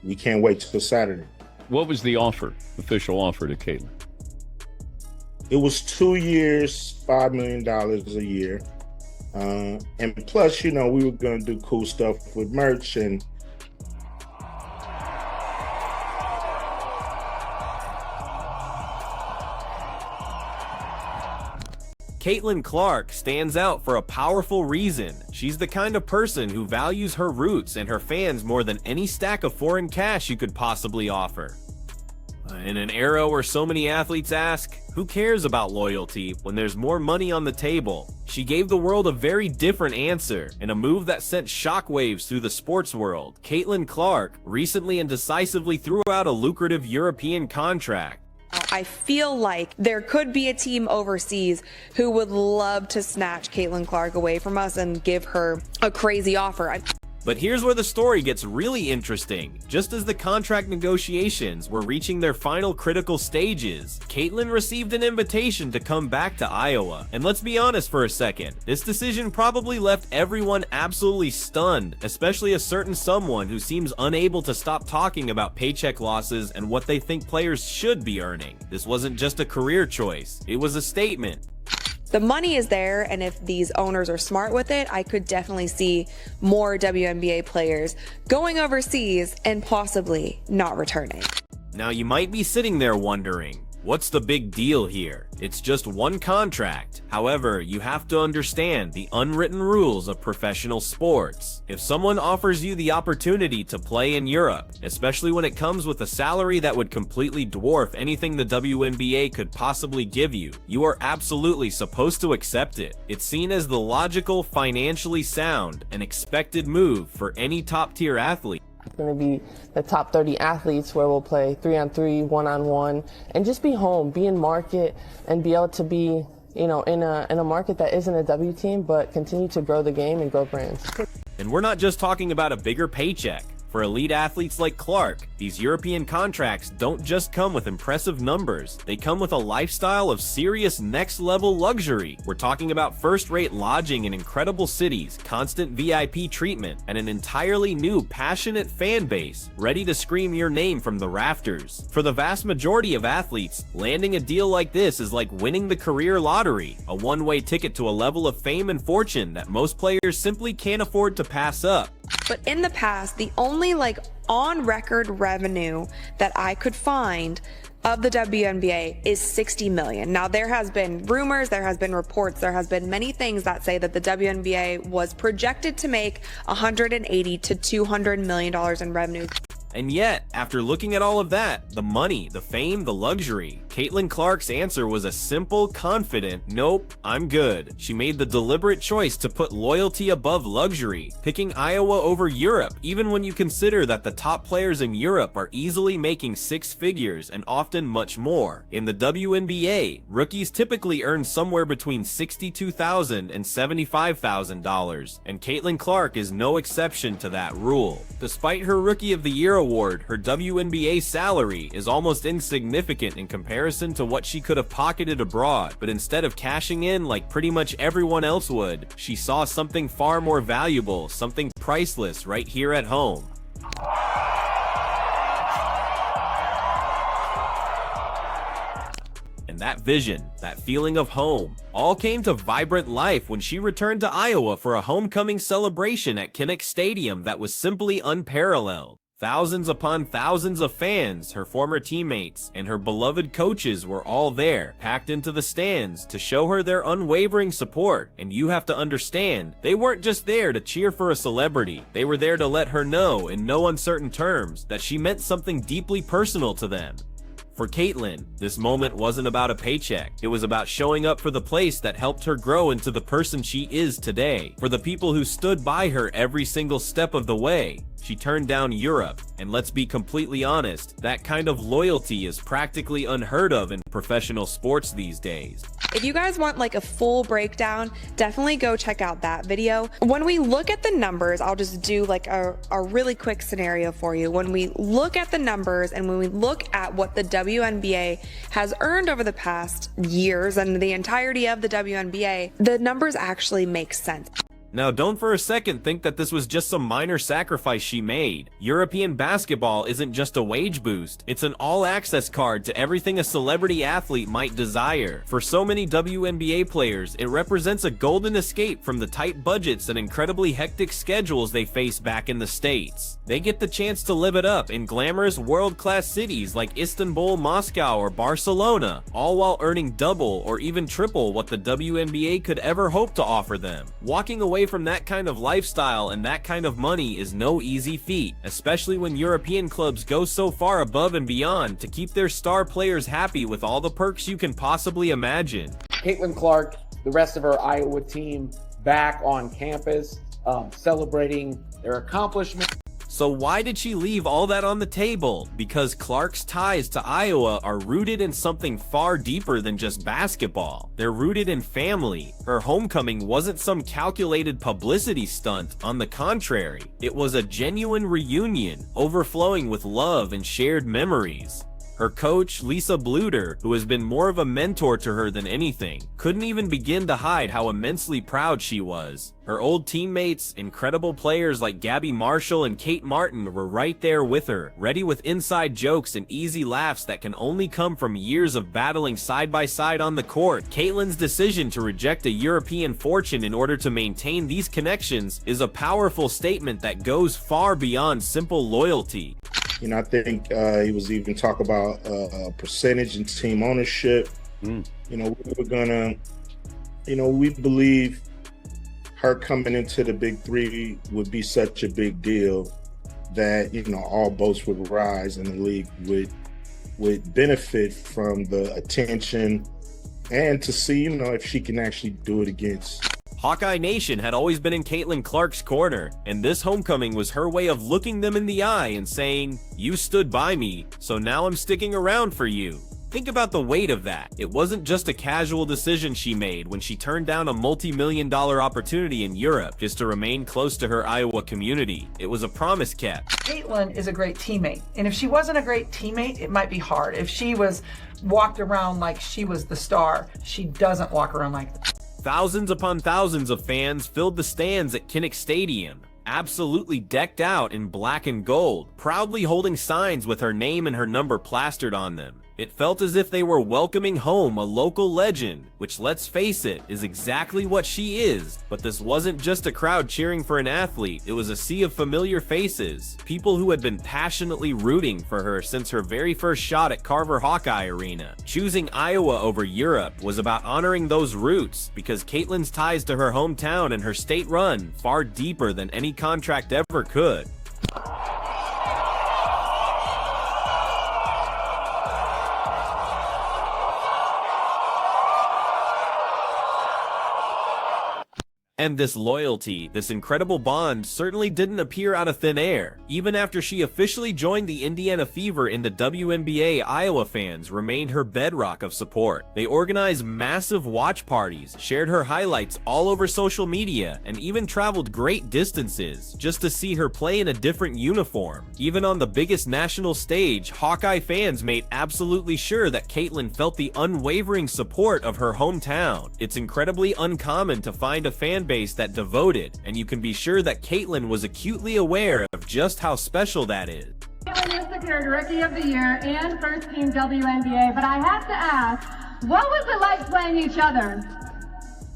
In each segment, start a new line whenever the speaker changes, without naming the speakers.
we can't wait till Saturday.
What was the offer, official offer to Caitlin?
It was 2 years, $5 million a year. And plus, we were going to do cool stuff with merch and
Caitlin Clark stands out for a powerful reason. She's the kind of person who values her roots and her fans more than any stack of foreign cash you could possibly offer. In an era where so many athletes ask, who cares about loyalty when there's more money on the table? She gave the world a very different answer, in a move that sent shockwaves through the sports world. Caitlin Clark recently and decisively threw out a lucrative European contract.
I feel like there could be a team overseas who would love to snatch Caitlin Clark away from us and give her a crazy offer.
But here's where the story gets really interesting. Just as the contract negotiations were reaching their final critical stages, Caitlin received an invitation to come back to Iowa. And let's be honest for a second, this decision probably left everyone absolutely stunned, especially a certain someone who seems unable to stop talking about paycheck losses and what they think players should be earning. This wasn't just a career choice, it was a statement.
The money is there, and if these owners are smart with it, I could definitely see more WNBA players going overseas and possibly not returning.
Now you might be sitting there wondering, what's the big deal here? It's just one contract. However, you have to understand the unwritten rules of professional sports. If someone offers you the opportunity to play in Europe, especially when it comes with a salary that would completely dwarf anything the WNBA could possibly give you, you are absolutely supposed to accept it. It's seen as the logical, financially sound, and expected move for any top-tier athlete.
It's going to be the top 30 athletes where we'll play 3-on-3, 1-on-1, and just be home, be in market, and be able to be, in a market that isn't a W team, but continue to grow the game and grow brands.
And we're not just talking about a bigger paycheck. For elite athletes like Clark, these European contracts don't just come with impressive numbers, they come with a lifestyle of serious next-level luxury. We're talking about first-rate lodging in incredible cities, constant VIP treatment, and an entirely new, passionate fan base, ready to scream your name from the rafters. For the vast majority of athletes, landing a deal like this is like winning the career lottery, a one-way ticket to a level of fame and fortune that most players simply can't afford to pass up.
But in the past, the only on-record revenue that I could find of the WNBA is $60 million. Now, there has been rumors, there has been reports, there has been many things that say that the WNBA was projected to make $180 to $200 million in revenue.
And yet, after looking at all of that, the money, the fame, the luxury, Caitlin Clark's answer was a simple, confident, nope, I'm good. She made the deliberate choice to put loyalty above luxury, picking Iowa over Europe, even when you consider that the top players in Europe are easily making six figures and often much more. In the WNBA, rookies typically earn somewhere between $62,000 and $75,000, and Caitlin Clark is no exception to that rule. Despite her Rookie of the Year award, her WNBA salary is almost insignificant in comparison to what she could have pocketed abroad, but instead of cashing in like pretty much everyone else would, she saw something far more valuable, something priceless right here at home. And that vision, that feeling of home, all came to vibrant life when she returned to Iowa for a homecoming celebration at Kinnick Stadium that was simply unparalleled. Thousands upon thousands of fans, her former teammates, and her beloved coaches were all there, packed into the stands to show her their unwavering support. And you have to understand, they weren't just there to cheer for a celebrity. They were there to let her know in no uncertain terms that she meant something deeply personal to them. For Caitlin, this moment wasn't about a paycheck. It was about showing up for the place that helped her grow into the person she is today. For the people who stood by her every single step of the way. She turned down Europe, and let's be completely honest, that kind of loyalty is practically unheard of in professional sports these days.
If you guys want like a full breakdown, definitely go check out that video. When we look at the numbers, I'll just do like a really quick scenario for you. When we look at the numbers and when we look at what the WNBA has earned over the past years and the entirety of the WNBA, the numbers actually make sense.
Now, don't for a second think that this was just some minor sacrifice she made. European basketball isn't just a wage boost, it's an all-access card to everything a celebrity athlete might desire. For so many WNBA players, it represents a golden escape from the tight budgets and incredibly hectic schedules they face back in the States. They get the chance to live it up in glamorous world-class cities like Istanbul, Moscow, or Barcelona, all while earning double or even triple what the WNBA could ever hope to offer them. Walking away from that kind of lifestyle and that kind of money is no easy feat, especially when European clubs go so far above and beyond to keep their star players happy with all the perks you can possibly imagine.
Caitlin Clark, the rest of her Iowa team back on campus, celebrating their accomplishments.
So why did she leave all that on the table? Because Clark's ties to Iowa are rooted in something far deeper than just basketball. They're rooted in family. Her homecoming wasn't some calculated publicity stunt. On the contrary, it was a genuine reunion, overflowing with love and shared memories. Her coach, Lisa Bluder, who has been more of a mentor to her than anything, couldn't even begin to hide how immensely proud she was. Her old teammates, incredible players like Gabby Marshall and Kate Martin were right there with her, ready with inside jokes and easy laughs that can only come from years of battling side by side on the court. Caitlin's decision to reject a European fortune in order to maintain these connections is a powerful statement that goes far beyond simple loyalty.
You know, I think he was even talk about percentage and team ownership. You know, we're gonna, you know, we believe her coming into the Big Three would be such a big deal that, you know, all boats would rise and the league would benefit from the attention and to see, you know, if she can actually do it against.
Hawkeye Nation had always been in Caitlin Clark's corner, and this homecoming was her way of looking them in the eye and saying, "You stood by me, so now I'm sticking around for you." Think about the weight of that. It wasn't just a casual decision she made when she turned down a multi-million-dollar opportunity in Europe just to remain close to her Iowa community. It was a promise kept.
Caitlin is a great teammate, and if she wasn't a great teammate, it might be hard. If she was walked around like she was the star, she doesn't walk around like that.
Thousands upon thousands of fans filled the stands at Kinnick Stadium, absolutely decked out in black and gold, proudly holding signs with her name and her number plastered on them. It felt as if they were welcoming home a local legend, which, let's face it, is exactly what she is. But this wasn't just a crowd cheering for an athlete, it was a sea of familiar faces, people who had been passionately rooting for her since her very first shot at Carver Hawkeye Arena. Choosing Iowa over Europe was about honoring those roots, because Caitlin's ties to her hometown and her state run far deeper than any contract ever could. And this loyalty, this incredible bond, certainly didn't appear out of thin air. Even after she officially joined the Indiana Fever in the WNBA, Iowa fans remained her bedrock of support. They organized massive watch parties, shared her highlights all over social media, and even traveled great distances just to see her play in a different uniform. Even on the biggest national stage, Hawkeye fans made absolutely sure that Caitlin felt the unwavering support of her hometown. It's incredibly uncommon to find a fan base that devoted, and you can be sure that Caitlin was acutely aware of just how special that is.
Caitlin was declared Rookie of the Year and First Team WNBA, but I have to ask, what was it like playing each other?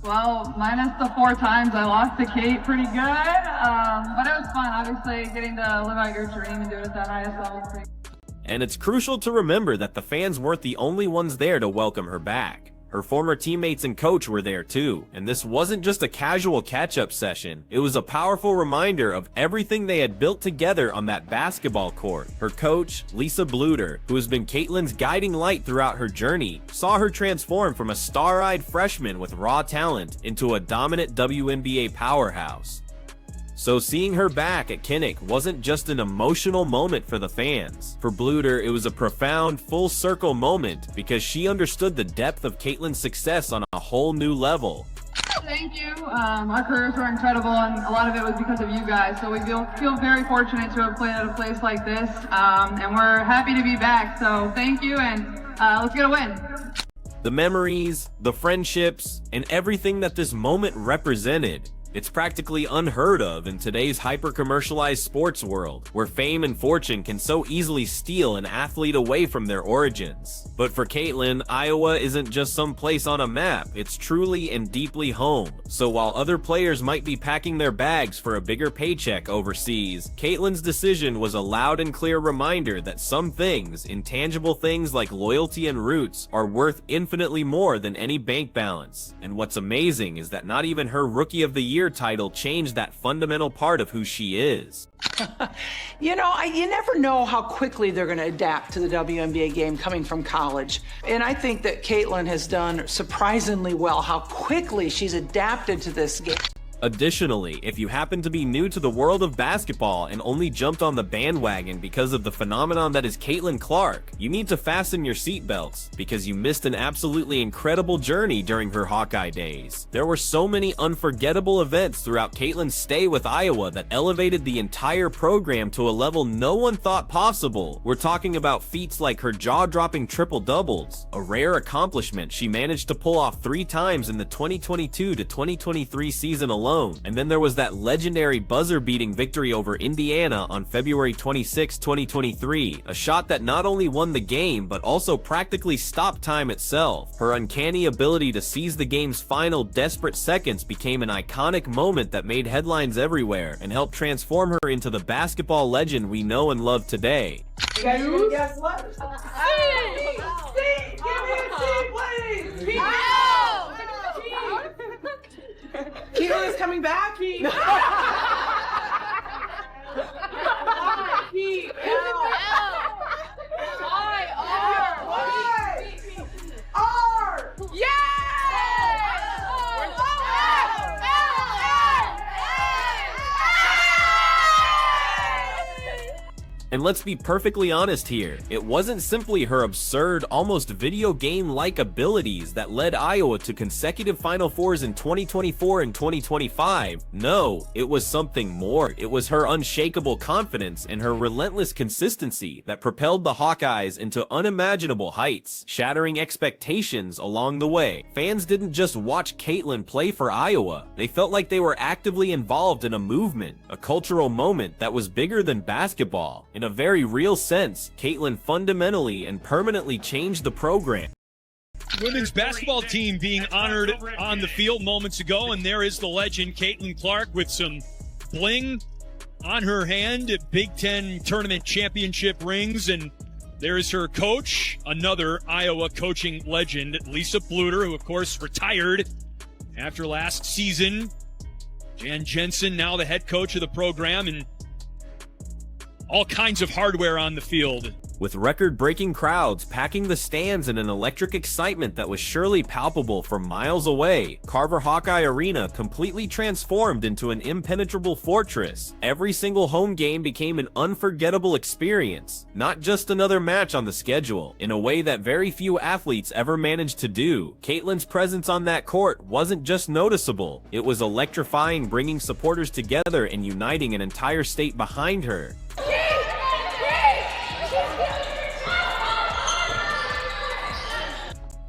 Well, minus the 4 times I lost to Kate, pretty good, but it was fun. Obviously, getting to live out your dream and do it at that highest level was pretty cool.
And it's crucial to remember that the fans weren't the only ones there to welcome her back. Her former teammates and coach were there too, and this wasn't just a casual catch-up session. It was a powerful reminder of everything they had built together on that basketball court. Her coach, Lisa Bluder, who has been Caitlin's guiding light throughout her journey, saw her transform from a star-eyed freshman with raw talent into a dominant WNBA powerhouse. So seeing her back at Kinnick wasn't just an emotional moment for the fans. For Bluder, it was a profound, full-circle moment because she understood the depth of Caitlin's success on a whole new level.
Thank you. Our careers were incredible, and a lot of it was because of you guys. So we feel very fortunate to have played at a place like this, and we're happy to be back. So thank you, and let's get a win.
The memories, the friendships, and everything that this moment represented. It's practically unheard of in today's hyper-commercialized sports world, where fame and fortune can so easily steal an athlete away from their origins. But for Caitlin, Iowa isn't just some place on a map, it's truly and deeply home. So while other players might be packing their bags for a bigger paycheck overseas, Caitlin's decision was a loud and clear reminder that some things, intangible things like loyalty and roots, are worth infinitely more than any bank balance. And what's amazing is that not even her Rookie of the Year title changed that fundamental part of who she is.
You know, you never know how quickly they're going to adapt to the WNBA game coming from college. And I think that Caitlin has done surprisingly well how quickly she's adapted to this game.
Additionally, if you happen to be new to the world of basketball and only jumped on the bandwagon because of the phenomenon that is Caitlin Clark, you need to fasten your seatbelts because you missed an absolutely incredible journey during her Hawkeye days. There were so many unforgettable events throughout Caitlin's stay with Iowa that elevated the entire program to a level no one thought possible. We're talking about feats like her jaw-dropping triple-doubles, a rare accomplishment she managed to pull off 3 times in the 2022 to 2023 season alone. And then there was that legendary buzzer-beating victory over Indiana on February 26, 2023, a shot that not only won the game, but also practically stopped time itself. Her uncanny ability to seize the game's final desperate seconds became an iconic moment that made headlines everywhere and helped transform her into the basketball legend we know and love today.
You guys can guess what? C! Give me a C, please! Keelan is coming back.
And let's be perfectly honest here, it wasn't simply her absurd, almost video game-like abilities that led Iowa to consecutive Final Fours in 2024 and 2025. No, it was something more. It was her unshakable confidence and her relentless consistency that propelled the Hawkeyes into unimaginable heights, shattering expectations along the way. Fans didn't just watch Caitlin play for Iowa, they felt like they were actively involved in a movement, a cultural moment that was bigger than basketball. In a very real sense, Caitlin fundamentally and permanently changed the program.
Women's basketball team being honored on the field moments ago, and there is the legend Caitlin Clark with some bling on her hand, Big Ten tournament championship rings, and there is her coach, another Iowa coaching legend, Lisa Bluter, who of course retired after last season. Jan Jensen now the head coach of the program, and all kinds of hardware on the field.
With record-breaking crowds packing the stands in an electric excitement that was surely palpable from miles away, Carver Hawkeye Arena completely transformed into an impenetrable fortress. Every single home game became an unforgettable experience, not just another match on the schedule. In a way that very few athletes ever managed to do, Caitlin's presence on that court wasn't just noticeable, it was electrifying, bringing supporters together and uniting an entire state behind her.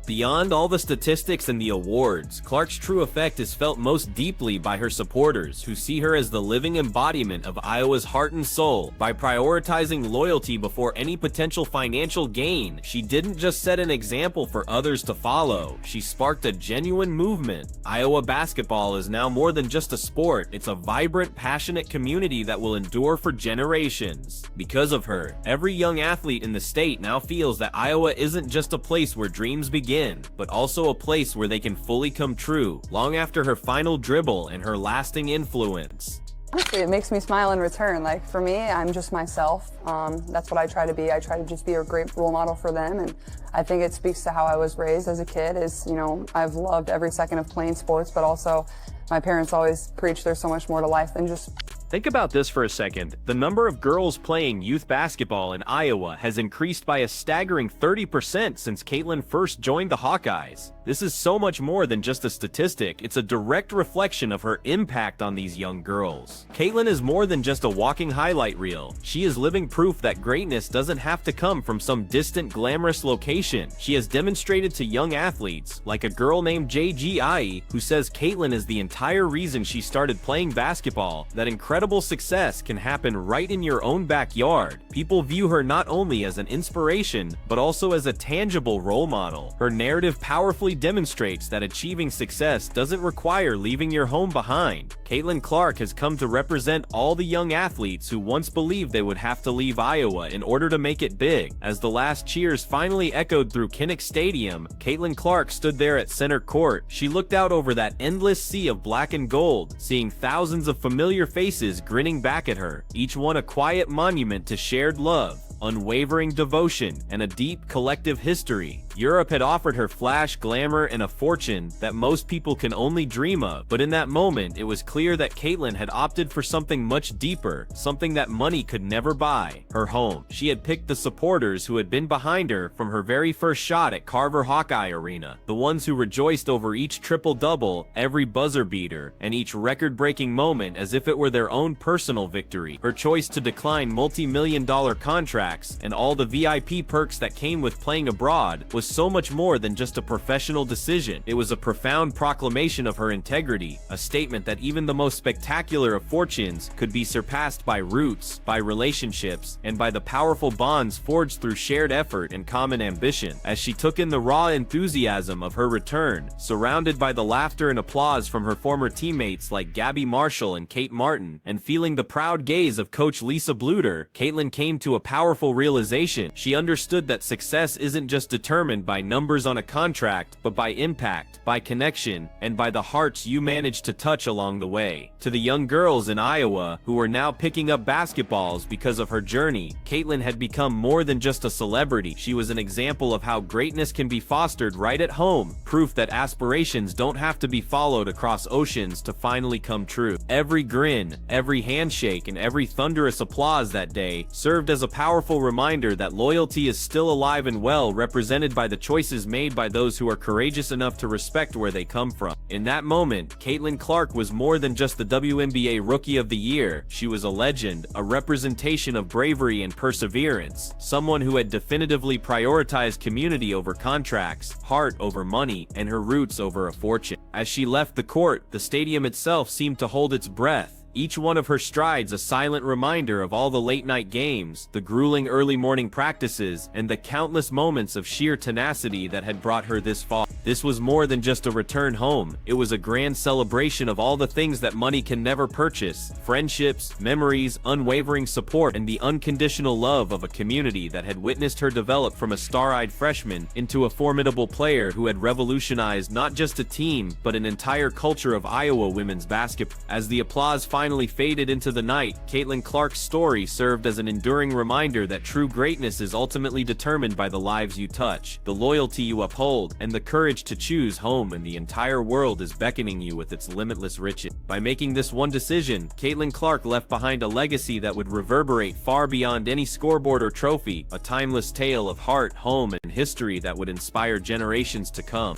Beyond all the statistics and the awards, Clark's true effect is felt most deeply by her supporters, who see her as the living embodiment of Iowa's heart and soul. By prioritizing loyalty before any potential financial gain, she didn't just set an example for others to follow, she sparked a genuine movement. Iowa basketball is now more than just a sport, it's a vibrant, passionate community that will endure for generations. Because of her, every young athlete in the state now feels that Iowa isn't just a place where dreams begin, but also a place where they can fully come true, long after her final dribble and her lasting influence.
Honestly, it makes me smile in return. Like, for me, I'm just myself. That's what I try to be. I try to just be a great role model for them, and I think it speaks to how I was raised as a kid. Is, you know, I've loved every second of playing sports, but also my parents always preach there's so much more to life than just...
Think about this for a second. The number of girls playing youth basketball in Iowa has increased by a staggering 30% since Caitlin first joined the Hawkeyes. This is so much more than just a statistic, it's a direct reflection of her impact on these young girls. Caitlin is more than just a walking highlight reel. She is living proof that greatness doesn't have to come from some distant glamorous location. She has demonstrated to young athletes, like a girl named JGI, who says Caitlin is the entire reason she started playing basketball, that incredible success can happen right in your own backyard. People view her not only as an inspiration, but also as a tangible role model. Her narrative powerfully demonstrates that achieving success doesn't require leaving your home behind. Caitlin Clark has come to represent all the young athletes who once believed they would have to leave Iowa in order to make it big. As the last cheers finally echoed through Kinnick Stadium, Caitlin Clark stood there at center court. She looked out over that endless sea of black and gold, seeing thousands of familiar faces grinning back at her, each one a quiet monument to shared love, unwavering devotion, and a deep collective history. Europe had offered her flash, glamour, and a fortune that most people can only dream of, but in that moment, it was clear that Caitlin had opted for something much deeper, something that money could never buy: her home. She had picked the supporters who had been behind her from her very first shot at Carver Hawkeye Arena, the ones who rejoiced over each triple-double, every buzzer beater, and each record-breaking moment as if it were their own personal victory. Her choice to decline multi-million-dollar contracts and all the VIP perks that came with playing abroad was so much more than just a professional decision. It was a profound proclamation of her integrity, a statement that even the most spectacular of fortunes could be surpassed by roots, by relationships, and by the powerful bonds forged through shared effort and common ambition. As she took in the raw enthusiasm of her return, surrounded by the laughter and applause from her former teammates like Gabby Marshall and Kate Martin, and feeling the proud gaze of Coach Lisa Bluter, Caitlin came to a powerful realization. She understood that success isn't just determined by numbers on a contract, but by impact, by connection, and by the hearts you manage to touch along the way. To the young girls in Iowa who were now picking up basketballs because of her journey, Caitlin had become more than just a celebrity. She was an example of how greatness can be fostered right at home, proof that aspirations don't have to be followed across oceans to finally come true. Every grin, every handshake, and every thunderous applause that day served as a powerful reminder that loyalty is still alive and well, represented by the choices made by those who are courageous enough to respect where they come from. In that moment, Caitlin Clark was more than just the WNBA Rookie of the Year. She was a legend, a representation of bravery and perseverance, someone who had definitively prioritized community over contracts, heart over money, and her roots over a fortune. As she left the court, the stadium itself seemed to hold its breath. Each one of her strides a silent reminder of all the late-night games, the grueling early morning practices, and the countless moments of sheer tenacity that had brought her this far. This was more than just a return home. It was a grand celebration of all the things that money can never purchase: friendships, memories, unwavering support, and the unconditional love of a community that had witnessed her develop from a star-eyed freshman into a formidable player who had revolutionized not just a team, but an entire culture of Iowa women's basketball. As the applause finally faded into the night, Caitlin Clark's story served as an enduring reminder that true greatness is ultimately determined by the lives you touch, the loyalty you uphold, and the courage to choose home, and the entire world is beckoning you with its limitless riches. By making this one decision, Caitlin Clark left behind a legacy that would reverberate far beyond any scoreboard or trophy, a timeless tale of heart, home, and history that would inspire generations to come.